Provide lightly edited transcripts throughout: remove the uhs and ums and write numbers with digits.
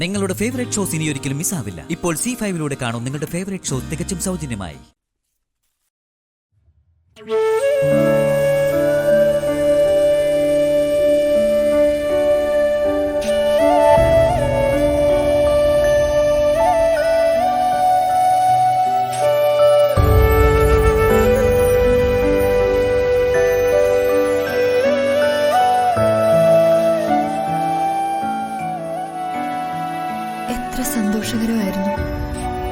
നിങ്ങളുടെ favourite shows ഇനി ഒരിക്കലും മിസ്സാവില്ല. ഇപ്പോൾ C5 കാണും നിങ്ങളുടെ ഫേവറേറ്റ് ഷോ തികച്ചും സൗജന്യമായി. സന്തോഷകരമായിരുന്നു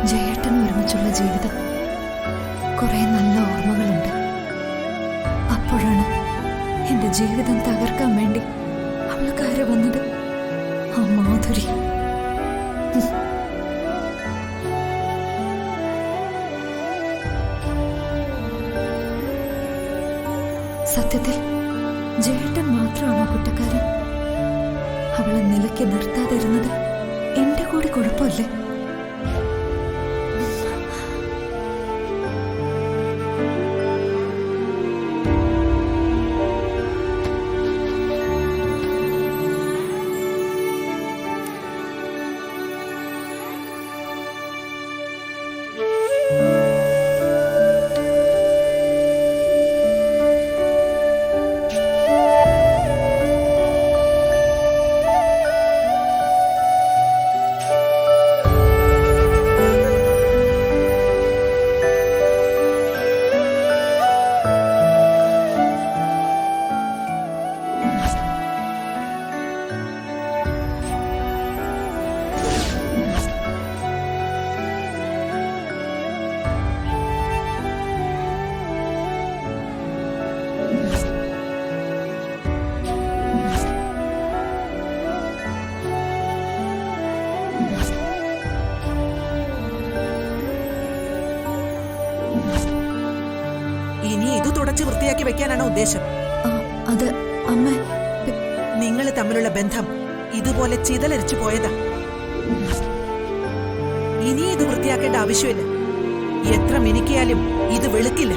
ജയേട്ടനും ഒരുമിച്ചുള്ള ജീവിതം. കുറെ നല്ല ഓർമ്മകളുണ്ട്. അപ്പോഴാണ് എന്റെ ജീവിതം തകർക്കാൻ വേണ്ടി അവള് കയറി വന്നത്. ആ മാധുരി. സത്യത്തിൽ ജയേട്ടൻ മാത്രമാണോ കുറ്റക്കാരൻ? അവളെ നിലയ്ക്ക് നിർത്താതിരുന്നത് എന്റെ കൂടി കുഴപ്പമല്ലേ? ഇനി ഇത് തുടച്ച് വൃത്തിയാക്കി വെക്കാനാണോ ഉദ്ദേശം? അത് അമ്മ, നിങ്ങൾ തമ്മിലുള്ള ബന്ധം ഇതുപോലെ ചിതലരിച്ചു പോയതാ. ഇനി ഇത് വൃത്തിയാക്കേണ്ട ആവശ്യമില്ല. എത്ര മിനുക്കിയാലും ഇത് വെളുക്കില്ല.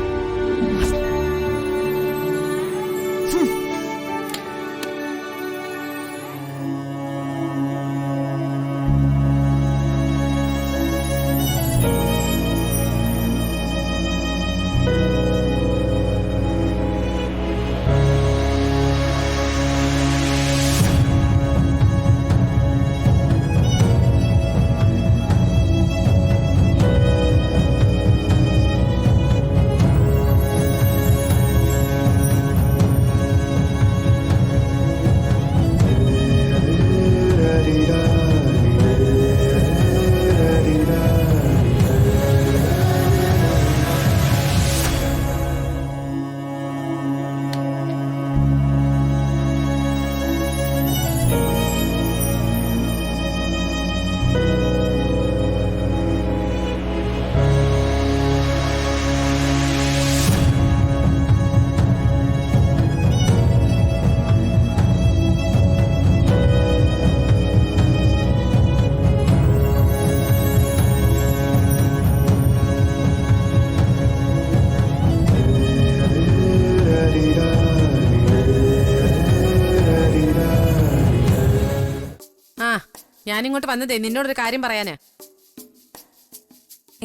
ഞാനിങ്ങോട്ട് വന്നതേ നിന്നോടൊരു കാര്യം പറയാനാ.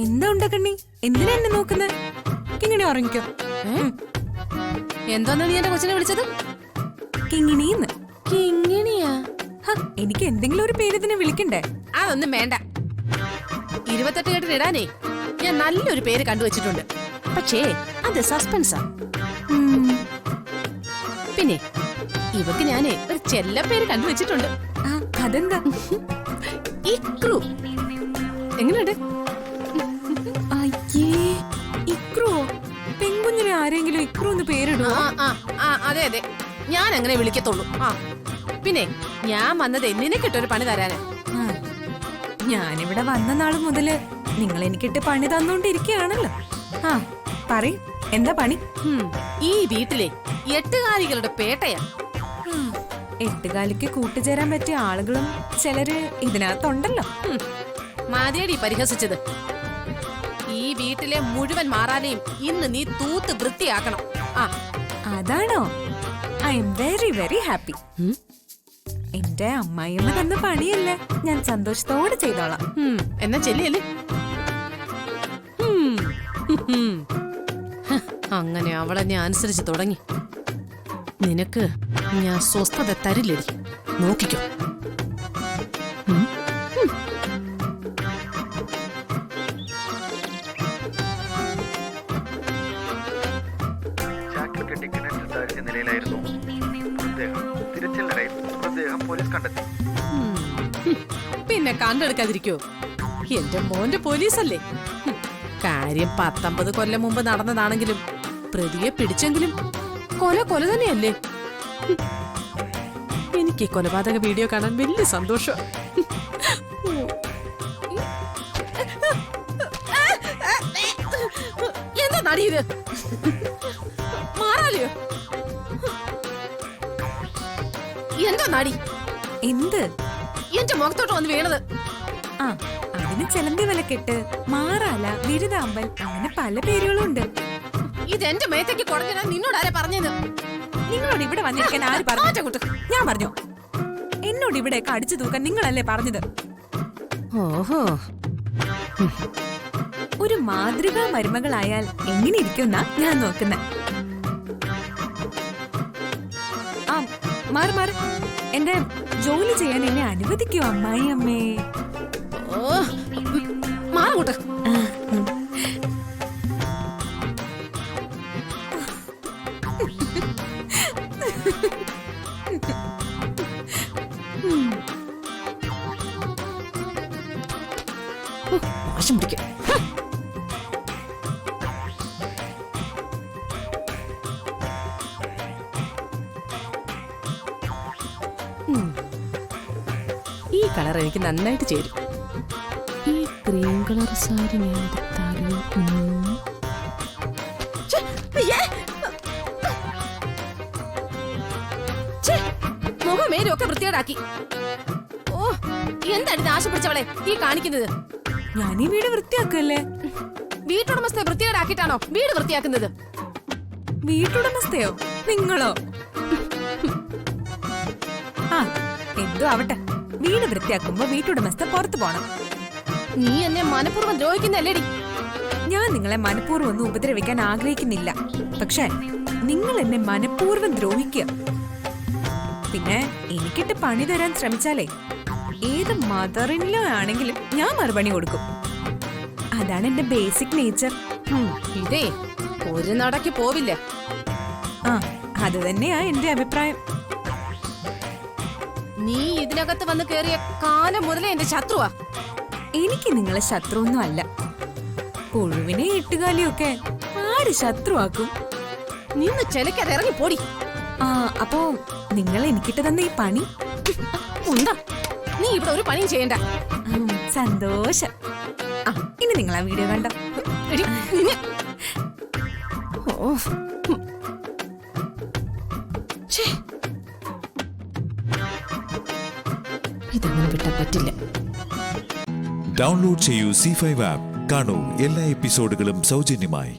എന്താ ഉണ്ടക്കണ്ണി? എന്തിനാ എന്നെ നോക്കുന്നത്? കിങ്ങിണി ഉറങ്ങിക്കോ. എന്തോന്നാ നീ എന്റെ കൊച്ചിനെ വിളിച്ചത്? കിങ്ങിണിന്ന്. കിങ്ങിണിയാ? എനിക്ക് എന്തെങ്കിലും ഒരു പേര് ഇതിനെ വിളിക്കണ്ടേ? അതൊന്നും വേണ്ട. 28 കെട്ടിനിടാനേ ഞാൻ നല്ലൊരു പേര് കണ്ടുവച്ചിട്ടുണ്ട്. പക്ഷേ അത് സസ്പെൻസാ. പിന്നെ ഇവക്ക് ഞാനേ ഒരു ചെല്ല പേര് കണ്ടുവച്ചിട്ടുണ്ട്. അതെന്താ? ഇക്രു. എങ്ങനെയുണ്ട്? അയ്യേ, ഇക്രു. പെൺകുഞ്ഞിനെ ആരെങ്കിലും ഇക്രു എന്ന് പേരിടുവോ? അതെ അതെ, ഞാൻ അങ്ങനെ വിളിക്കത്തുള്ളൂ. പിന്നെ ഞാൻ വന്നതേ നിനക്കിട്ടൊരു പണി തരാനാ. ഞാനിവിടെ വന്ന നാള് മുതല് നിങ്ങൾ എനിക്കിട്ട് പണി തന്നോണ്ടിരിക്കുകയാണല്ലോ. പറയ്, എന്താ പണി? ഈ വീട്ടിലെ 8 കാലികളുടെ പേട്ടയാ. 8 കാലിക്ക് കൂട്ടുചേരാൻ പറ്റിയ ആളുകളും ചിലര് ഇതിനകത്തുണ്ടല്ലോ. മാതിയടി പരിഹസിച്ചത്. ഈ വീട്ടിലെ മുഴുവൻ മാറാനെയും ഇന്ന് നീ തൂത്ത് വൃത്തിയാക്കണം. അതാണോ? I am very very happy. എന്റെ അമ്മായിയമ്മ തന്ന പണിയല്ലേ, ഞാൻ സന്തോഷത്തോടെ ചെയ്തോളാം. എന്നാ ചെല്ലിയല്ലേ. അങ്ങനെ അവളെ ഞാൻ അനുസരിച്ച് തുടങ്ങി. നിനക്ക് ഞാൻ സ്വസ്ഥത തരില്ലടി, നോക്കിക്കോ. ചാക്കിൽ കെട്ടി കിണറ്റിൽ താഴ്ച നിലയിലായിരുന്നു മൃതദേഹം. തിരച്ചിലിനിടയിൽ മൃതദേഹം പോലീസ് കണ്ടെത്തി. പിന്നെ കണ്ടെടുക്കാതിരിക്കോ? എന്റെ മോന്റെ പോലീസല്ലേ. കാര്യം 19 കൊല്ലം മുമ്പ് നടന്നതാണെങ്കിലും പ്രതിയെ പിടിച്ചെങ്കിലും കൊല തന്നെയല്ലേ. എനിക്ക് ഈ കൊലപാതക വീഡിയോ കാണാൻ വലിയ സന്തോഷം. എന്താ നടിയത്? മാറാലിയോ? എന്താ നടി? എന്ത്? എന്റെ മുഖത്തോട്ട് വന്ന് വീണത്. ആ, അതിന് ചെലന്തി വിലക്കെട്ട്, മാറാല, ബിരുദാമ്പൽ, അങ്ങനെ പല പേരുകളുണ്ട്. ഇതെന്റെ മേത്തേക്ക് കുറഞ്ഞാ നിന്നോട് ആരാ പറഞ്ഞത്? നിങ്ങളോട് ഇവിടെ വന്നിരിക്കാൻ ആര് പറഞ്ഞു? ഞാൻ പറഞ്ഞോ? എന്നോട് ഇവിടെയൊക്കെ അടിച്ചു തൂക്കാൻ നിങ്ങളല്ലേ പറഞ്ഞത്? ഓഹോ, ഒരു മാതൃകാ മരുമകളായാൽ എങ്ങനെ ഇരിക്കുന്നാ ഞാൻ നോക്കുന്ന. ആ, മാറി മാറി, എന്റെ ജോലി ചെയ്യാൻ എന്നെ അനുവദിക്കൂ അമ്മായി അമ്മേ. ഓ, മാറൂട്ട്. വാശം പിടിക്കും. ഈ കളർ എനിക്ക് നന്നായിട്ട് ചേരും. ഈ ക്രീം കളർ സാരി ഞാൻ എടുത്താലോ? മുഖമേരും ഒക്കെ വൃത്തികേടാക്കി. ഓ, എന്താണ് ഇത് ആശപ്പിടിച്ചവളെ ഈ കാണിക്കുന്നത്? ഞാൻ ഈ വീട് വൃത്തിയാക്കല്ലേ. വീട്ടുടമസ്ഥയെ വൃത്തികേടാക്കിയിട്ടാണോ വീട് വൃത്തിയാക്കുന്നത്? വീട്ടുടമസ്ഥയോ? നിങ്ങളോ? ആ, എന്തോ ആവട്ടെ, വീട് വൃത്തിയാക്കുമ്പോ വീട്ടുടമസ്ഥ പുറത്തു പോണം. നീ എന്നെ മനഃപൂർവ്വം ദ്രോഹിക്കുന്നല്ലേടി. ഞാൻ നിങ്ങളെ മനഃപൂർവ്വം ഒന്നും ഉപദ്രവിക്കാൻ ആഗ്രഹിക്കുന്നില്ല. പക്ഷെ നിങ്ങൾ എന്നെ മനഃപൂർവ്വം ദ്രോഹിക്കുക. പിന്നെ എനിക്കിട്ട് പണി തരാൻ ശ്രമിച്ചാലേ ഏത് മദറിനിലോ ആണെങ്കിലും ഞാൻ മറുപടി കൊടുക്കും. അതാണ് എന്റെ ബേസിക് നേച്ചർ. ഇതേ ഒരു നടക്ക് പോവില്ല. ആ, അത് തന്നെയാ എന്റെ അഭിപ്രായം. നീ ഇതിനകത്ത് വന്ന് കേറിയ കാലം മുതലേ എന്റെ ശത്രുവാ. എനിക്ക് നിങ്ങളെ ശത്രുവൊന്നും അല്ല. പുഴുവിനെ എട്ടുകാലിയൊക്കെ ആര് ശത്രുവാക്കും? നിന്ന് ചെലക്കാതെ ഇറങ്ങി പോടി. ആ, അപ്പോ നിങ്ങൾ എനിക്കിട്ട് തന്ന ഈ പണി ഉണ്ടാ. നീ ഇവിടെ ഒരു പണിയും ചെയ്യണ്ട. സന്തോഷം. ആ, ഇനി നിങ്ങൾ ആ വീഡിയോ കണ്ടോ? എടി, നിന്നെ. ഓ, ഛേ, ഇതങ്ങനെ വിട്ടാൻ പറ്റില്ല. ഡൗൺലോഡ് ചെയ്യൂ C5 ആപ്പ്. കാണൂ എല്ലാ എപ്പിസോഡുകളും സൗജന്യമായി.